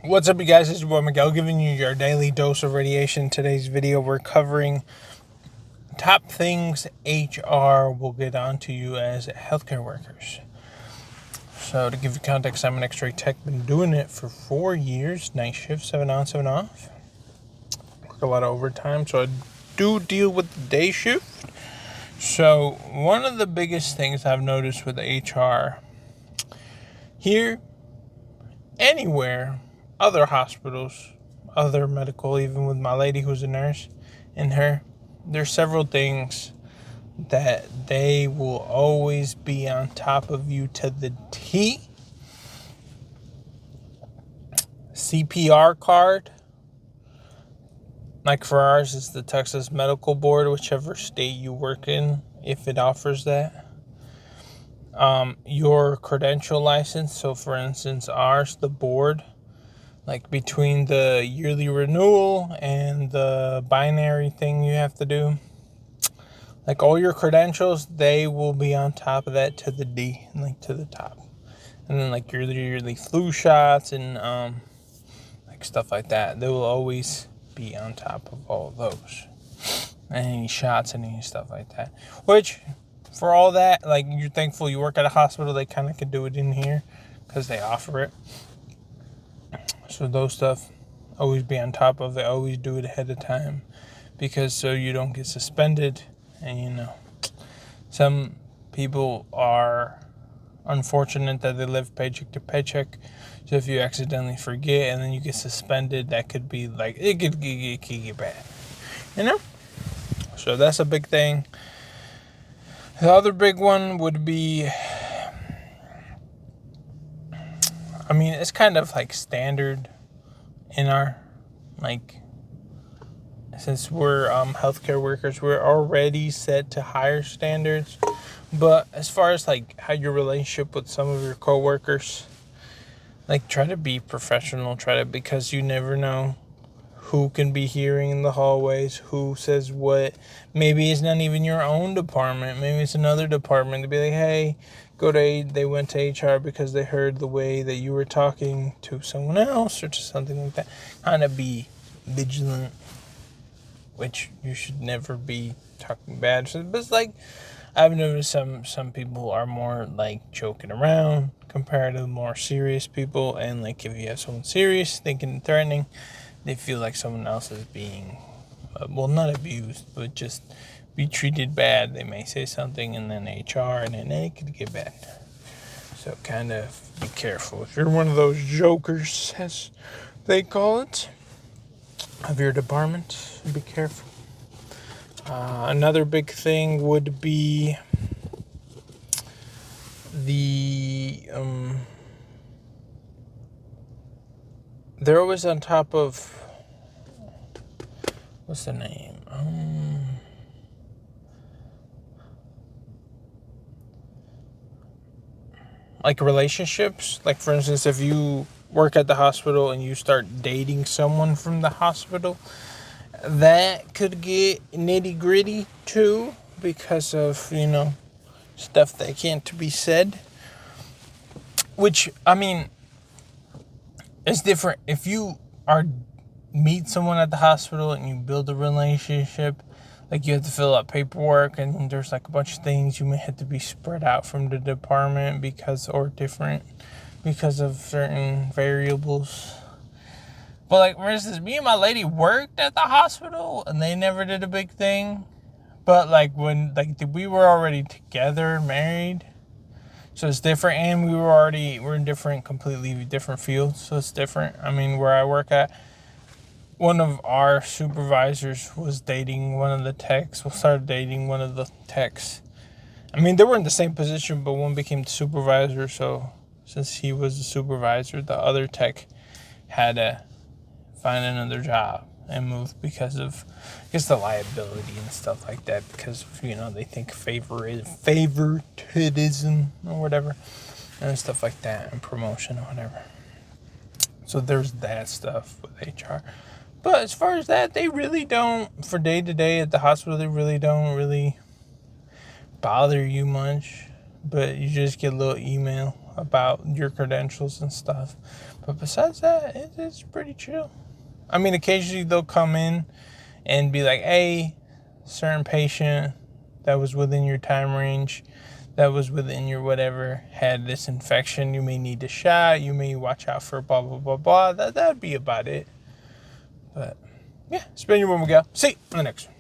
What's up, you guys? It's your boy Miguel giving you your daily dose of radiation. Today's video, we're covering top things HR will get onto you as healthcare workers. So to give you context, I'm an X-ray tech. Been doing it for 4 years. Night shift, 7 on, 7 off. Work a lot of overtime, so I do deal with the day shift. So one of the biggest things I've noticed with HR here, anywhere, other hospitals, other medical, even with my lady who's a nurse and her, there's several things that they will always be on top of you to the T. CPR card, like for ours, it's the Texas Medical Board, whichever state you work in, if it offers that. Your credential license, so for instance, ours, the board, like between the yearly renewal and the binary thing you have to do, like all your credentials, they will be on top of that to the D, like to the top. And then like your yearly flu shots and like stuff like that, they will always be on top of all of those. And any shots and any stuff like that. Which, for all that, like, you're thankful you work at a hospital, they kind of could do it in here because they offer it. So those stuff, always be on top of it, always do it ahead of time, because so you don't get suspended. And some people are unfortunate that they live paycheck to paycheck. So if you accidentally forget and then you get suspended, that could be like, it could get bad, So that's a big thing. The other big one would be, I mean, it's kind of like standard in our, like, since we're healthcare workers, we're already set to higher standards. But as far as like how your relationship with some of your coworkers, like, try to be professional, because you never know who can be hearing in the hallways, who says what. Maybe it's not even your own department. Maybe it's another department to be like, hey, they went to HR because they heard the way that you were talking to someone else or to something like that. Kind of be vigilant, which you should never be talking bad. But it's like, I've noticed some people are more like joking around compared to the more serious people. And like, if you have someone serious, thinking and threatening, they feel like someone else is being, well, not abused, but just be treated bad. They may say something and then HR, and then it could get bad. So kind of be careful. If you're one of those jokers, as they call it, of your department, be careful. Another big thing would be they're always on top of, what's the name? Like relationships. Like, for instance, if you work at the hospital and you start dating someone from the hospital, that could get nitty gritty too, because of, stuff that can't be said. Which, I mean, it's different. If you meet someone at the hospital and you build a relationship, like, you have to fill out paperwork, and there's like a bunch of things you may have to be spread out from the department because of certain variables. But like, for instance, me and my lady worked at the hospital and they never did a big thing. But like, when we were already together, married, so it's different. And we're in completely different fields, so it's different. I mean, where I work at, one of our supervisors was dating one of the techs. Started dating one of the techs. I mean, they were in the same position, but one became the supervisor. So since he was the supervisor, the other tech had to find another job and move because of, I guess, the liability and stuff like that. Because, they think favoritism or whatever, and stuff like that, and promotion or whatever. So there's that stuff with HR. But as far as that, they really don't, for day to day at the hospital, they really don't bother you much. But you just get a little email about your credentials and stuff. But besides that, it's pretty chill. I mean, occasionally they'll come in and be like, hey, certain patient that was within your time range, that was within your whatever, had this infection. You may need a shot. You may watch out for blah, blah, blah, blah. That'd be about it. But, yeah, it's been your one, Miguel. See you on the next one.